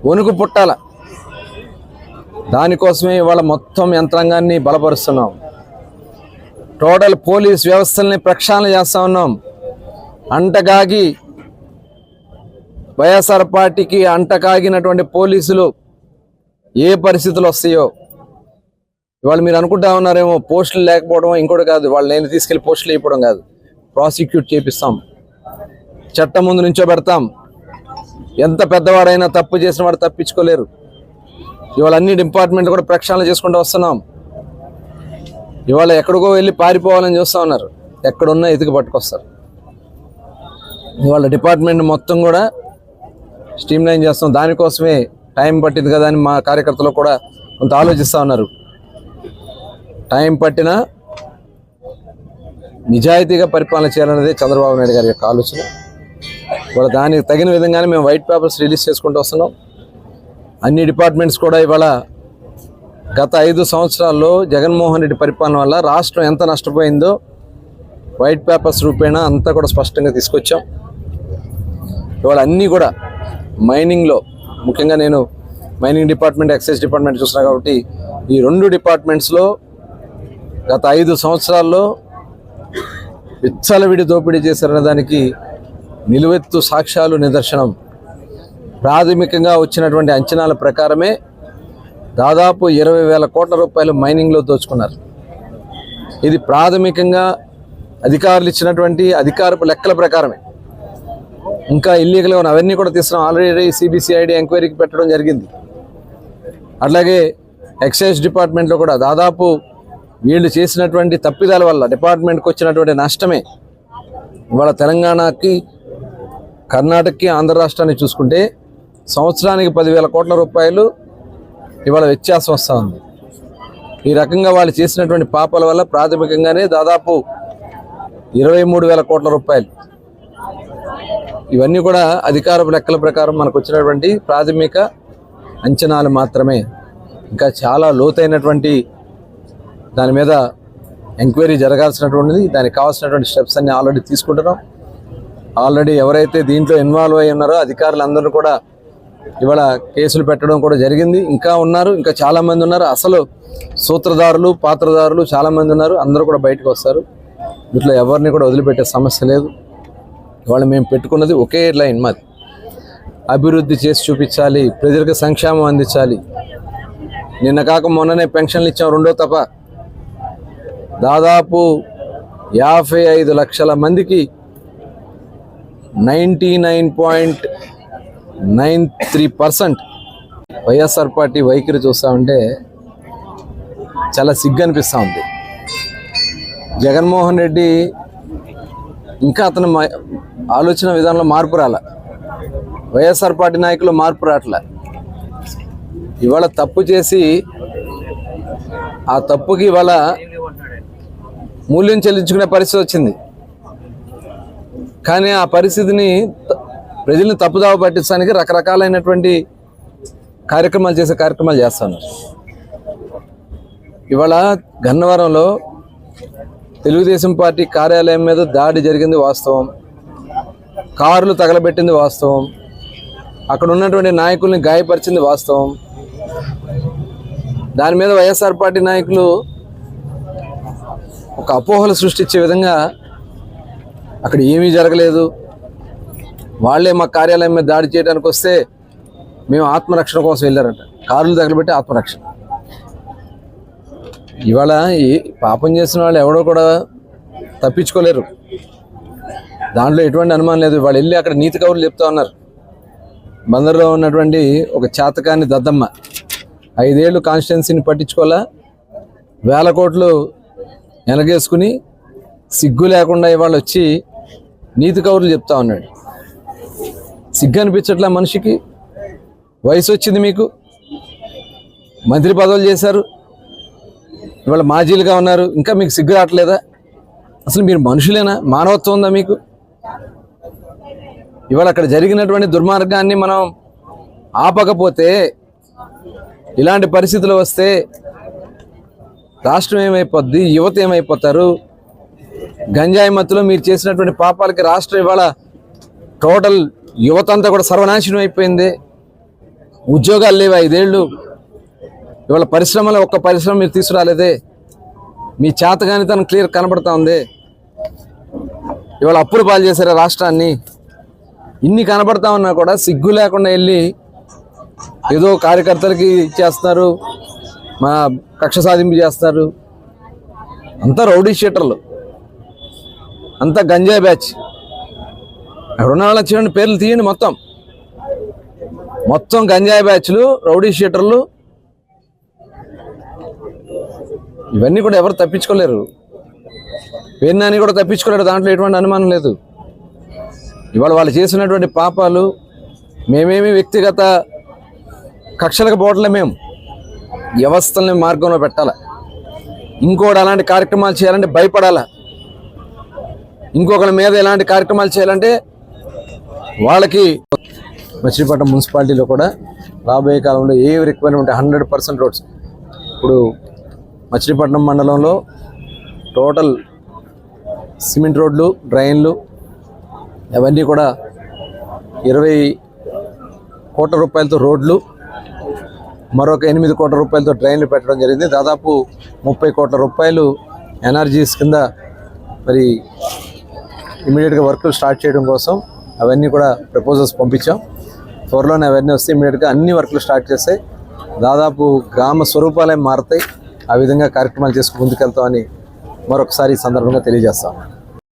వణుకు పుట్టాల. దానికోసమే ఇవాళ మొత్తం యంత్రాంగాన్ని బలపరుస్తున్నాం. టోటల్ పోలీస్ వ్యవస్థల్ని ప్రక్షాళన చేస్తూ ఉన్నాం. అంటగాగి వైఎస్ఆర్ పార్టీకి అంటకాగినటువంటి పోలీసులు ఏ పరిస్థితులు వస్తాయో ఇవాళ మీరు అనుకుంటా ఉన్నారేమో, పోస్టులు లేకపోవడం ఇంకోటి కాదు, వాళ్ళు నేను తీసుకెళ్లి పోస్టులు వేయడం కాదు, ప్రాసిక్యూట్ చేపిస్తాం, చట్టం ముందు నుంచో పెడతాం. ఎంత పెద్దవాడైనా తప్పు చేసిన వాడు తప్పించుకోలేరు. ఇవాళ అన్ని డిపార్ట్మెంట్ కూడా ప్రక్షాళన చేసుకుంటూ వస్తున్నాం. ఇవాళ ఎక్కడికో వెళ్ళి పారిపోవాలని చూస్తూ ఉన్నారు, ఎక్కడున్నా ఎతికి పట్టుకొస్తారు. ఇవాళ డిపార్ట్మెంట్ మొత్తం కూడా స్ట్రీమ్లైన్ చేస్తాం. దానికోసమే టైం పట్టింది కదా అని మా కార్యకర్తలు కూడా కొంత ఆలోచిస్తూ ఉన్నారు. టైం పట్టినా నిజాయితీగా పరిపాలన చేయాలనేది చంద్రబాబు నాయుడు గారి యొక్క ఆలోచన. ఇవాళ దానికి తగిన విధంగానే మేము వైట్ పేపర్స్ రిలీజ్ చేసుకుంటూ వస్తున్నాం. అన్ని డిపార్ట్మెంట్స్ కూడా ఇవాళ గత 5 సంవత్సరాల్లో జగన్మోహన్ రెడ్డి పరిపాలన వల్ల రాష్ట్రం ఎంత నష్టపోయిందో వైట్ పేపర్స్ రూపేణా అంతా కూడా స్పష్టంగా తీసుకొచ్చాం. ఇవాళ అన్నీ కూడా మైనింగ్లో, ముఖ్యంగా నేను మైనింగ్ డిపార్ట్మెంట్, ఎక్సైజ్ డిపార్ట్మెంట్ చూస్తున్నా కాబట్టి ఈ 2 డిపార్ట్మెంట్స్లో గత 5 సంవత్సరాల్లో విచ్చలవిడి దోపిడీ చేశారనే దానికి నిలువెత్తు సాక్ష్యాలు, నిదర్శనం. ప్రాథమికంగా వచ్చినటువంటి అంచనాల ప్రకారమే దాదాపు 20,000 కోట్ల రూపాయలు మైనింగ్లో దోచుకున్నారు. ఇది ప్రాథమికంగా అధికారులు ఇచ్చినటువంటి అధికారపు లెక్కల ప్రకారమే. ఇంకా ఇల్లీగల్గా ఉన్న అవన్నీ కూడా తీసుకున్నాం. ఆల్రెడీ సిబిసిఐడి ఎంక్వైరీకి పెట్టడం జరిగింది. అట్లాగే ఎక్సైజ్ డిపార్ట్మెంట్లో కూడా దాదాపు వీళ్ళు చేసినటువంటి తప్పిదాల వల్ల డిపార్ట్మెంట్కి వచ్చినటువంటి నష్టమే ఇవాళ తెలంగాణకి, కర్ణాటకకి, ఆంధ్ర రాష్ట్రాన్ని చూసుకుంటే సంవత్సరానికి 10,000 కోట్ల రూపాయలు ఇవాళ వ్యత్యాసం వస్తూ ఉంది. ఈ రకంగా వాళ్ళు చేసినటువంటి పాపాల వల్ల ప్రాథమికంగానే దాదాపు 23,000 కోట్ల రూపాయలు. ఇవన్నీ కూడా అధికారపు లెక్కల ప్రకారం మనకు వచ్చినటువంటి ప్రాథమిక అంచనాలు మాత్రమే. ఇంకా చాలా లోతైనటువంటి దాని మీద ఎంక్వైరీ జరగాల్సినటువంటిది. దానికి కావాల్సినటువంటి స్టెప్స్ అన్ని ఆల్రెడీ తీసుకుంటున్నాం. ఆల్రెడీ ఎవరైతే దీంట్లో ఇన్వాల్వ్ అయ్యి ఉన్నారో అధికారులందరూ కూడా ఇవాళ కేసులు పెట్టడం కూడా జరిగింది. ఇంకా ఉన్నారు, ఇంకా చాలామంది ఉన్నారు. అసలు సూత్రధారులు, పాత్రధారులు చాలామంది ఉన్నారు. అందరూ కూడా బయటకు వస్తారు. ఇట్లా ఎవరిని కూడా వదిలిపెట్టే సమస్య లేదు. ఇవాళ మేము పెట్టుకున్నది ఒకే లైన్, మాది అభివృద్ధి చేసి చూపించాలి, ప్రజలకు సంక్షేమం అందించాలి. నిన్న కాక మొన్ననే పెన్షన్లు ఇచ్చాం, 2వ తప. దాదాపు 55 లక్షల మందికి 99.93% వైఎస్ఆర్ పార్టీ వైఖరి చూస్తూ ఉంటే చాలా సిగ్గు అనిపిస్తూ ఉంది. జగన్మోహన్ రెడ్డి ఇంకా అతని ఆలోచన విధానంలో మార్పు రాల, వైఎస్ఆర్ పార్టీ నాయకులు మార్పు రావట్లే. ఇవాళ తప్పు చేసి ఆ తప్పుకి ఇవాళ మూల్యం చెల్లించుకునే పరిస్థితి వచ్చింది. కానీ ఆ పరిస్థితిని ప్రజల్ని తప్పుదావ పట్టించడానికి రకరకాలైనటువంటి కార్యక్రమాలు చేస్తున్నారు. ఇవాళ గన్నవరంలో తెలుగుదేశం పార్టీ కార్యాలయం మీద దాడి జరిగింది వాస్తవం, కార్లు తగలబెట్టింది వాస్తవం, అక్కడ ఉన్నటువంటి నాయకుల్ని గాయపరిచింది వాస్తవం. దాని మీద వైఎస్ఆర్ పార్టీ నాయకులు ఒక అపోహలు సృష్టించే విధంగా అక్కడ ఏమీ జరగలేదు, వాళ్ళే మా కార్యాలయం మీద దాడి చేయడానికి వస్తే మేము ఆత్మరక్షణ కోసం వెళ్ళారంట. కార్లు తగలబెట్టి ఆత్మరక్షణ. ఇవాళ ఈ పాపం చేసిన వాళ్ళు ఎవడో కూడా తప్పించుకోలేరు, దాంట్లో ఎటువంటి అనుమానం లేదు. వాళ్ళు వెళ్ళి అక్కడ నీతి కబుర్లు చెప్తా ఉన్నారు. బందర్లో ఉన్నటువంటి ఒక చేతకాని దద్దమ్మ 5 ఏళ్ళు కాన్స్టిట్యున్సీని పట్టించుకోవాలా, 1,000 కోట్లు వెనగేసుకుని సిగ్గు లేకుండా ఇవాళ వచ్చి నీతి కబుర్లు చెప్తా ఉన్నాడు. సిగ్గు అనిపించట్లా మనిషికి? వయసు వచ్చింది మీకు, మంత్రి పదవులు చేశారు, ఇవాళ మాజీలుగా ఉన్నారు, ఇంకా మీకు సిగ్గు రావట్లేదా? అసలు మీరు మనుషులేనా? మానవత్వం ఉందా మీకు? ఇవాళ అక్కడ జరిగినటువంటి దుర్మార్గాన్ని మనం ఆపకపోతే, ఇలాంటి పరిస్థితులు వస్తే రాష్ట్రం ఏమైపోద్ది, యువత ఏమైపోతారు? గంజాయి మత్తులో మీరు చేసినటువంటి పాపాలకి రాష్ట్రం ఇవాళ టోటల్ యువత అంతా కూడా సర్వనాశనం అయిపోయింది. ఉద్యోగాలు లేవు 5 ఏళ్ళు. ఇవాళ పరిశ్రమలో ఒక్క పరిశ్రమ మీరు తీసుకురాలేదే. మీ చేతగానితనం క్లియర్ కనబడతా ఉంది. ఇవాళ అప్పులు పాలు చేశారా రాష్ట్రాన్ని. ఇన్ని కనబడతా ఉన్నా కూడా సిగ్గు లేకుండా వెళ్ళి ఏదో కార్యకర్తలకి ఇచ్చేస్తున్నారు, మా కక్ష సాధింపు చేస్తారు. అంతా రౌడీ షీటర్లు, అంతా గంజాయి బ్యాచ్. అక్కడ ఉన్న వాళ్ళ చూడండి, పేర్లు తీయండి. మొత్తం గంజాయి బ్యాచ్లు, రౌడీ షీటర్లు. ఇవన్నీ కూడా ఎవరు తప్పించుకోలేరు. పేర్నాని కూడా తప్పించుకోలేరు, దాంట్లో ఎటువంటి అనుమానం లేదు. ఇవాళ వాళ్ళు చేసినటువంటి పాపాలు మేమేమి వ్యక్తిగత కక్షలకు పోవట్లే. మేము వ్యవస్థల్ని మార్గంలో పెట్టాలి. ఇంకోటి అలాంటి కార్యక్రమాలు చేయాలంటే భయపడాలా. ఇంకొకరి మీద ఎలాంటి కార్యక్రమాలు చేయాలంటే వాళ్ళకి. మచిలీపట్నం మున్సిపాలిటీలో కూడా రాబోయే కాలంలో ఏ రిక్వైర్మెంట్ 100% రోడ్స్. ఇప్పుడు మచిలీపట్నం మండలంలో టోటల్ సిమెంట్ రోడ్లు, డ్రైన్లు అవన్నీ కూడా 20 కోట్ల రూపాయలతో రోడ్లు, మరొక 8 కోట్ల రూపాయలతో డ్రైన్లు పెట్టడం జరిగింది. దాదాపు 30 కోట్ల రూపాయలు ఎనర్జీస్ కింద మరి ఇమీడియట్గా వర్కులు స్టార్ట్ చేయడం కోసం అవన్నీ కూడా ప్రపోజల్స్ పంపించాం. త్వరలోనే అవన్నీ వస్తే ఇమీడియట్గా అన్ని వర్కులు స్టార్ట్ చేస్తే దాదాపు గ్రామ స్వరూపాలే మారుతాయి. ఆ విధంగా కార్యక్రమాలు చేసుకుని ముందుకెళ్తామని మరొకసారి ఈ సందర్భంగా తెలియజేస్తాం.